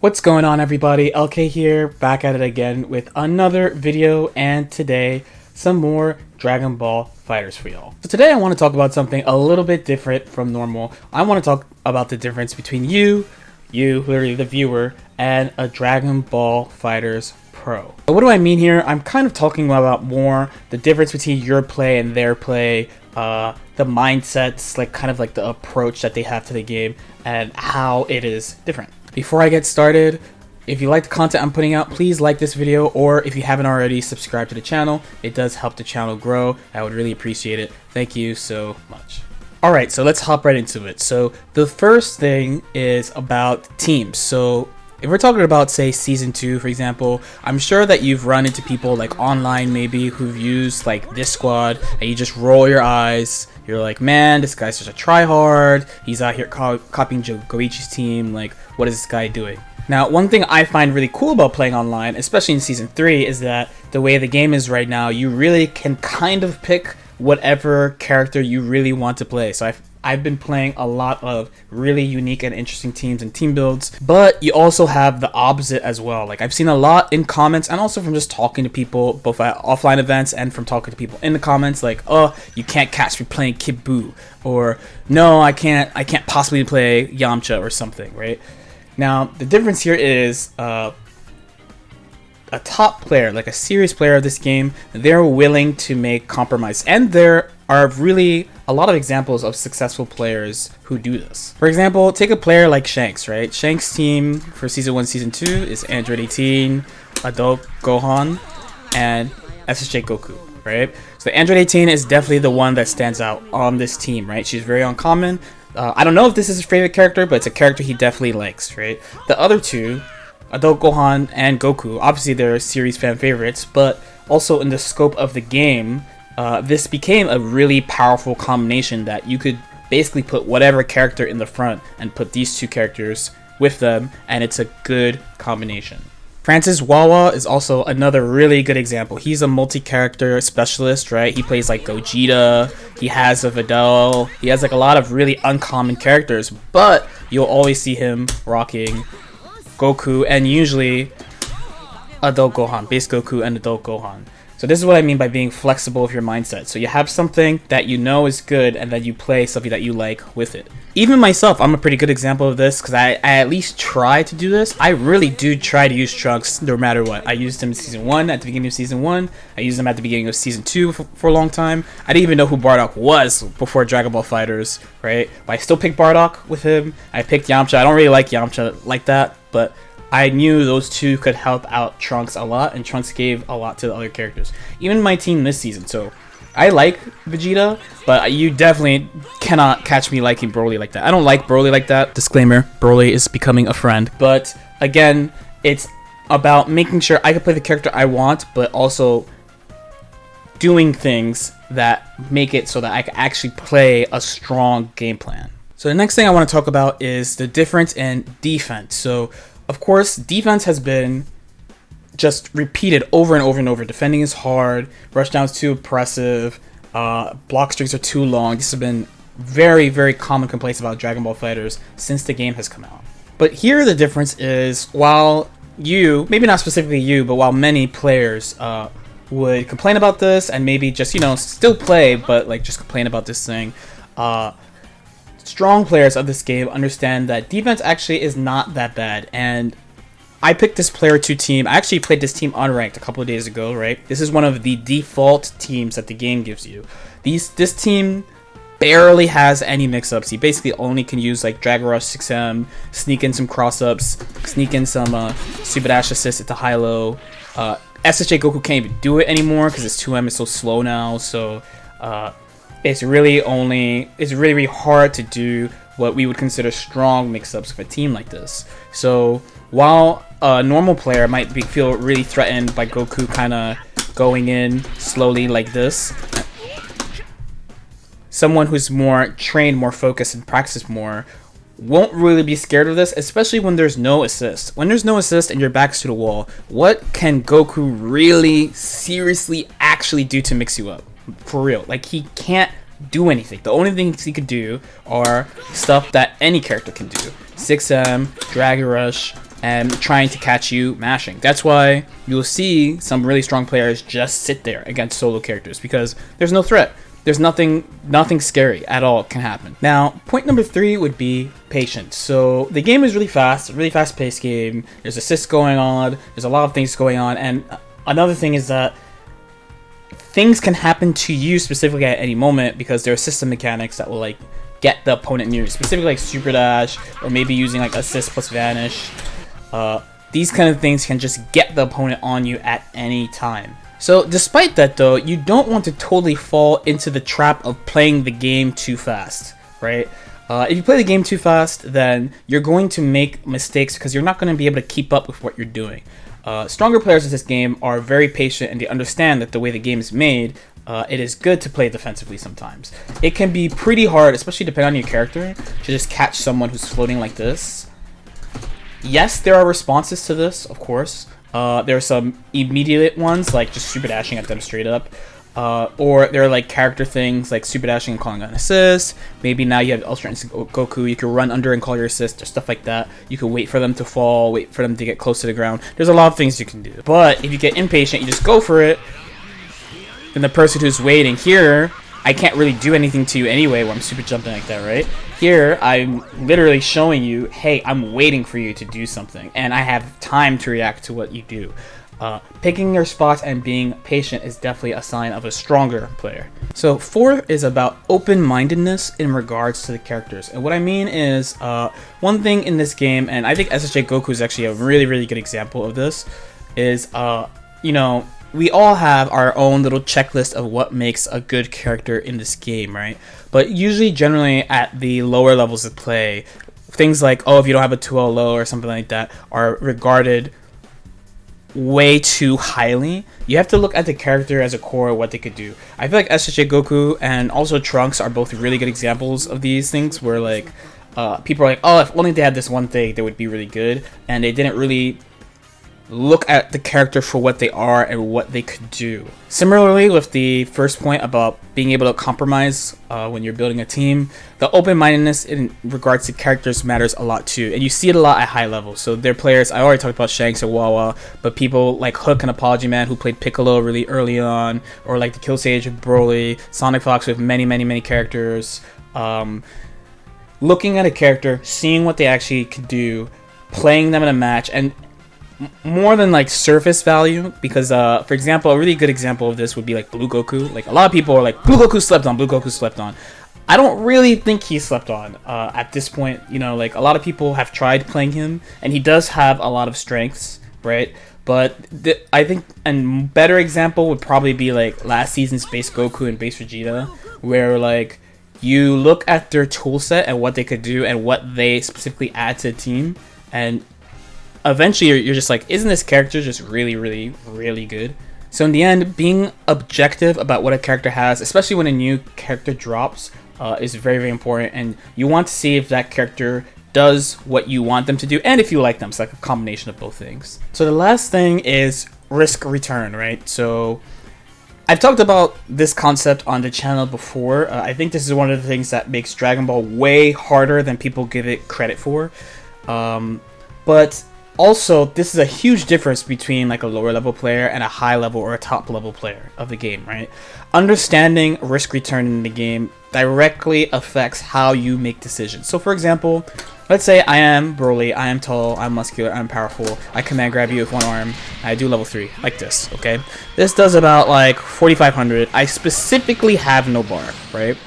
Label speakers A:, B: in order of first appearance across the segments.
A: What's going on, everybody? LK here, back at it again with another video, and today some more Dragon Ball FighterZ for y'all. So today I want to talk about something a little bit different from normal. I want to talk about the difference between you, literally the viewer, and a Dragon Ball FighterZ Pro. So what do I mean here? I'm kind of talking about more the difference between your play and their play, the mindsets, like kind of like the approach that they have to the game, and how it is different. Before I get started, if you like the content I'm putting out, please like this video, or if you haven't already, subscribe to the channel. It does help the channel grow. I would really appreciate it. Thank you so much. Alright, so let's hop right into it. So the first thing is about teams. So if we're talking about, say, Season 2, for example, I'm sure that you've run into people, like, online maybe, who've used, like, this squad, and you just roll your eyes. You're like, man, this guy's such a tryhard. He's out here copying Goichi's team. Like, what is this guy doing? Now, one thing I find really cool about playing online, especially in Season 3, is that the way the game is right now, you really can kind of pick whatever character you really want to play. So I've been playing a lot of really unique and interesting teams and team builds, but you also have the opposite as well. Like, I've seen a lot in comments, and also from just talking to people, both at offline events and from talking to people in the comments, like, oh, you can't catch me playing Kid Buu, or no, I can't possibly play Yamcha or something, right? Now, the difference here is a top player, like a serious player of this game, they're willing to make compromise, and there are really a lot of examples of successful players who do this. For example, take a player like Shanks, right? Shanks' team for Season 1, Season 2 is Android 18, Adult Gohan, and SSJ Goku, right? So Android 18 is definitely the one that stands out on this team, right? She's very uncommon. I don't know if this is his favorite character, but it's a character he definitely likes, right? The other two, Adult Gohan and Goku, obviously they're series fan favorites, but also in the scope of the game, this became a really powerful combination that you could basically put whatever character in the front and put these two characters with them, and it's a good combination. Francis Wawa is also another really good example. He's a multi-character specialist, right? He plays like Gogeta, he has a Videl, he has like a lot of really uncommon characters, but you'll always see him rocking Goku and usually Adult Gohan, base Goku and Adult Gohan. So this is what I mean by being flexible with your mindset. So you have something that you know is good, and then you play something that you like with it. Even myself, I'm a pretty good example of this, because I at least try to do this. I really do try to use Trunks no matter what. I used him in Season 1, at the beginning of Season 1. I used him at the beginning of Season 2 for a long time. I didn't even know who Bardock was before Dragon Ball FighterZ, right? But I still picked Bardock with him. I picked Yamcha. I don't really like Yamcha like that, but I knew those two could help out Trunks a lot, and Trunks gave a lot to the other characters. Even my team this season, so I like Vegeta, but you definitely cannot catch me liking Broly like that. I don't like Broly like that. Disclaimer, Broly is becoming a friend. But again, it's about making sure I can play the character I want, but also doing things that make it so that I can actually play a strong game plan. So the next thing I want to talk about is the difference in defense. So of course, defense has been just repeated over and over and over. Defending is hard, rushdown is too oppressive, block streaks are too long. These have been very, very common complaints about Dragon Ball FighterZ since the game has come out. But here the difference is, while you, maybe not specifically you, but while many players would complain about this and maybe just, you know, still play, but like just complain about this thing, strong players of this game understand that defense actually is not that bad. And I picked this player 2 team. I actually played this team unranked a couple of days ago, right? This is one of the default teams that the game gives you. This team barely has any mix-ups. You basically only can use like Dragon Rush 6M, sneak in some cross-ups, sneak in some Super Dash assist at the high-low. SSJ Goku can't even do it anymore because its 2M is so slow now. So it's really hard to do what we would consider strong mix-ups of a team like this. So while a normal player might feel really threatened by Goku kind of going in slowly like this, someone who's more trained, more focused, and practiced more won't really be scared of this, especially when there's no assist. When there's no assist and your back's to the wall, what can Goku really seriously actually do to mix you up? For real, like, he can't do anything. The only things he could do are stuff that any character can do. 6M, Dragon Rush, and trying to catch you mashing. That's why you'll see some really strong players just sit there against solo characters, because there's no threat. There's nothing scary at all can happen. Now, point number 3 would be patience. So the game is really fast, a really fast-paced game. There's assists going on. There's a lot of things going on. And another thing is that things can happen to you specifically at any moment, because there are system mechanics that will like get the opponent near you, specifically like super dash, or maybe using like assist plus vanish. These kind of things can just get the opponent on you at any time. So despite that though, you don't want to totally fall into the trap of playing the game too fast, right? If you play the game too fast, then you're going to make mistakes because you're not going to be able to keep up with what you're doing. Stronger players in this game are very patient, and they understand that the way the game is made, it is good to play defensively sometimes. It can be pretty hard, especially depending on your character, to just catch someone who's floating like this. Yes, there are responses to this, of course. There are some immediate ones, like just super dashing at them straight up. Or there are like character things like super dashing and calling an assist. Maybe now you have Ultra Instinct Goku, you can run under and call your assist, or stuff like that. You can wait for them to fall, wait for them to get close to the ground. There's a lot of things you can do. But if you get impatient, you just go for it. And the person who's waiting here, I can't really do anything to you anyway when I'm super jumping like that, right? Here, I'm literally showing you, hey, I'm waiting for you to do something, and I have time to react to what you do. Picking your spots and being patient is definitely a sign of a stronger player. So 4 is about open-mindedness in regards to the characters. And what I mean is, one thing in this game, and I think SSJ Goku is actually a really, really good example of this, is, you know, we all have our own little checklist of what makes a good character in this game, right? But usually, generally, at the lower levels of play, things like, oh, if you don't have a 2L low or something like that, are regarded way too highly. You have to look at the character as a core, what they could do. I feel like SSJ Goku and also Trunks are both really good examples of these things, where like people are like, oh, if only they had this one thing, they would be really good, and they didn't really look at the character for what they are and what they could do. Similarly, with the first point about being able to compromise when you're building a team, the open-mindedness in regards to characters matters a lot too, and you see it a lot at high levels. So there are players, I already talked about Shanks and Wawa, but people like Hook and Apology Man who played Piccolo really early on, or like the Kill Sage with Broly, Sonic Fox with many characters. Looking at a character, seeing what they actually could do, playing them in a match, and more than like surface value, because for example, a really good example of this would be like Blue Goku. Like a lot of people are like, Blue Goku slept on, Blue Goku slept on. I don't really think he slept on at this point. You know, like a lot of people have tried playing him, and he does have a lot of strengths, right? But I think a better example would probably be like last season's Base Goku and Base Vegeta, where like you look at their toolset and what they could do and what they specifically add to the team, and eventually you're just like, isn't this character just really good? So in the end, being objective about what a character has, especially when a new character drops, is very important, and you want to see if that character does what you want them to do, and if you like them. It's like a combination of both things. So the last thing is risk return, right? So I've talked about this concept on the channel before. I think this is one of the things that makes Dragon Ball way harder than people give it credit for. But also, this is a huge difference between like a lower level player and a high level or a top level player of the game, right? Understanding risk return in the game directly affects how you make decisions. So for example, let's say I am Broly, I am tall, I'm muscular, I'm powerful, I command grab you with one arm, I do level 3, like this, okay? This does about like 4,500. I specifically have no bar, right?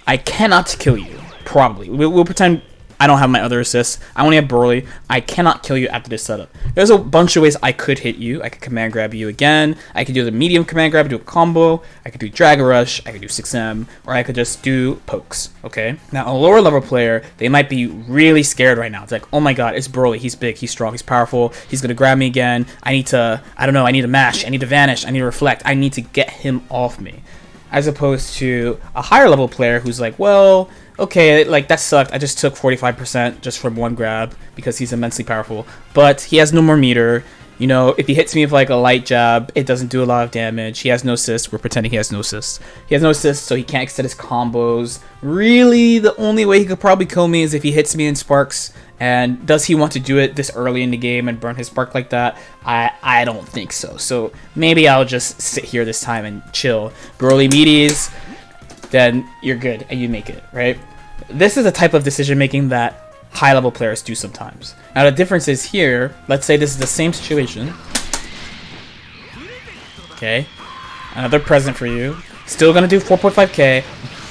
A: I cannot kill you, probably. We'll pretend I don't have my other assists. I only have Broly. I cannot kill you after this setup. There's a bunch of ways I could hit you. I could command grab you again. I could do the medium command grab, do a combo. I could do Dragon Rush. I could do 6M. Or I could just do pokes, okay? Now, a lower level player, they might be really scared right now. It's like, oh my god, it's Broly. He's big, he's strong, he's powerful. He's going to grab me again. I need to, I don't know, I need to mash. I need to vanish. I need to reflect. I need to get him off me. As opposed to a higher level player who's like, well, okay, like that sucked. I just took 45% just from one grab because he's immensely powerful. But he has no more meter. You know, if he hits me with like a light jab, it doesn't do a lot of damage. He has no assist. We're pretending he has no assist. He has no assist, so he can't extend his combos. Really, the only way he could probably kill me is if he hits me in sparks And does he want to do it this early in the game and burn his spark like that? I don't think so. So maybe I'll just sit here this time and chill. Broly meaties, then you're good and you make it, right? This is the type of decision making that high level players do sometimes. Now the difference is here, let's say this is the same situation. Okay, another present for you. Still gonna do 4.5k,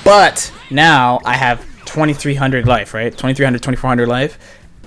A: but now I have 2300 life, right? 2300, 2400 life.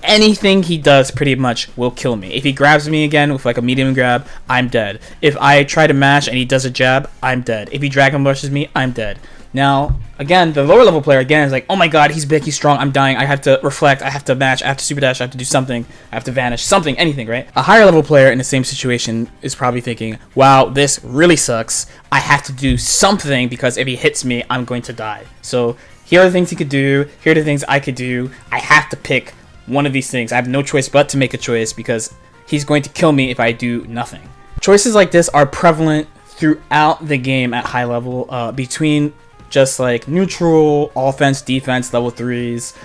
A: Anything he does pretty much will kill me. If he grabs me again with like a medium grab, I'm dead. If I try to mash and he does a jab, I'm dead. If he dragon rushes me, I'm dead. Now, again, the lower level player again is like, oh my god, he's big, he's strong, I'm dying, I have to reflect, I have to match, I have to super dash, I have to do something, I have to vanish, something, anything, right? A higher level player in the same situation is probably thinking, wow, this really sucks, I have to do something because if he hits me, I'm going to die. So here are the things he could do, here are the things I could do, I have to pick one of these things. I have no choice but to make a choice because he's going to kill me if I do nothing. Choices like this are prevalent throughout the game at high level, between just like neutral, offense, defense, level 3s.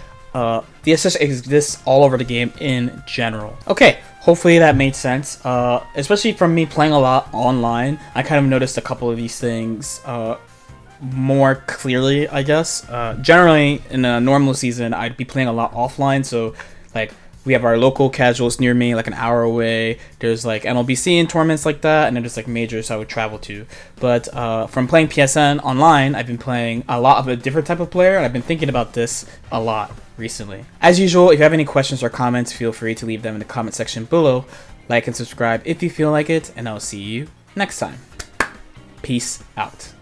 A: The assist exists all over the game in general. Okay, hopefully that made sense. Especially from me playing a lot online, I kind of noticed a couple of these things more clearly, I guess. Generally, in a normal season, I'd be playing a lot offline, so like we have our local casuals near me, like an hour away. There's like MLBC and tournaments like that, and then there's like majors I would travel to. But from playing PSN online, I've been playing a lot of a different type of player, and I've been thinking about this a lot recently. As usual, if you have any questions or comments, feel free to leave them in the comment section below. Like and subscribe if you feel like it, and I'll see you next time. Peace out.